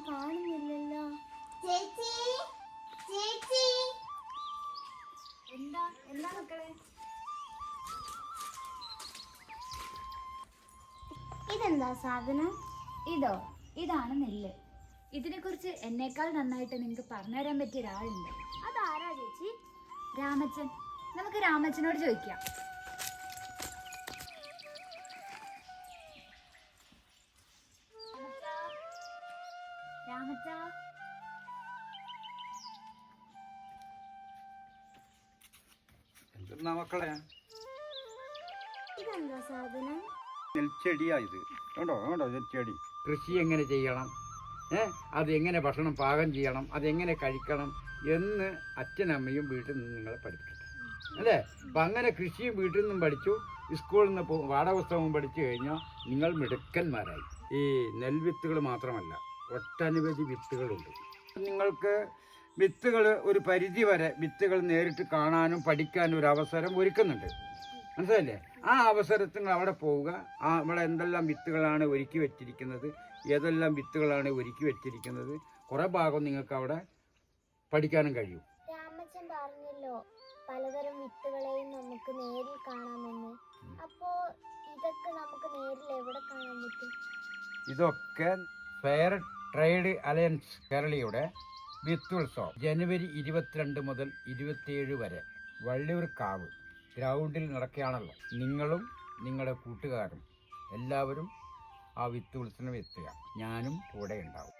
കാണുന്നില്ലല്ലോ. ചേച്ചി ചേച്ചി, എന്താ എന്താ മക്കളെ? ഇതെന്താ സാധനം? ഇതാണ് നെല്ല്. ഇതിനെക്കുറിച്ച് എന്നേക്കാൾ നന്നായിട്ട് നിങ്ങൾക്ക് പറഞ്ഞുതരാൻ പറ്റിയ ഒരാളുണ്ട്. അതാരാ ചേച്ചി? രാമച്ചൻ. നമുക്ക് രാമച്ചനോട് ചോദിക്കാം. രാമച്ച, എന്തെന്നാ മക്കളെ? ഇതെന്താ സാധനം? നെൽച്ചെടിയാ ഇത്. കണ്ടോ കണ്ടോ നെൽച്ചെടി. കൃഷി എങ്ങനെ ചെയ്യണം, അത് എങ്ങനെ ഭക്ഷണം പാകം ചെയ്യണം, അതെങ്ങനെ കഴിക്കണം എന്ന് അച്ഛനമ്മയും വീട്ടിൽ നിന്ന് നിങ്ങളെ പഠിപ്പിക്കട്ടെ, അല്ലേ? അപ്പം അങ്ങനെ കൃഷിയും വീട്ടിൽ നിന്നും പഠിച്ചു, സ്കൂളിൽ നിന്ന് പാഠപുസ്തകവും പഠിച്ചു കഴിഞ്ഞാൽ നിങ്ങൾ മിടുക്കന്മാരായി. ഈ നെൽവിത്തുകൾ മാത്രമല്ല, ഒട്ടനവധി വിത്തുകളുണ്ട്. നിങ്ങൾക്ക് വിത്തുകൾ ഒരു പരിധി വരെ വിത്തുകൾ നേരിട്ട് കാണാനും പഠിക്കാനും ഒരു അവസരം ഒരുക്കുന്നുണ്ട്, മനസ്സിലല്ലേ? ആ അവസരത്തിൽ അവിടെ പോവുക. അവിടെ എന്തെല്ലാം വിത്തുകളാണ് ഒരുക്കി വെച്ചിരിക്കുന്നത്, ഏതെല്ലാം വിത്തുകളാണ് ഒരുക്കി വെച്ചിരിക്കുന്നത്, കുറേ ഭാഗം നിങ്ങൾക്ക് അവിടെ പഠിക്കാനും കഴിയും. രാമച്ചൻ പറഞ്ഞല്ലോ പലതരം വിത്തുകളെയും നമുക്ക് നേരിൽ കാണാമെന്ന്. അപ്പോ ഇതൊക്കെ നമുക്ക് നേരിൽ എവിടെ കാണാൻ പറ്റും? ഇതൊക്കെ ഫെയർ ട്രേഡ് അലയൻസ് കേരളയുടെ വിത്തുത്സവം ജനുവരി 22 മുതൽ 27 വരെ വള്ളിയൂർക്കാവ് ഗ്രൗണ്ടിൽ നടക്കുകയാണല്ലോ. നിങ്ങളും നിങ്ങളുടെ കൂട്ടുകാരും എല്ലാവരും ആ വിത്തുത്സവം എത്തുക. ഞാനും കൂടെ ഉണ്ടാവും.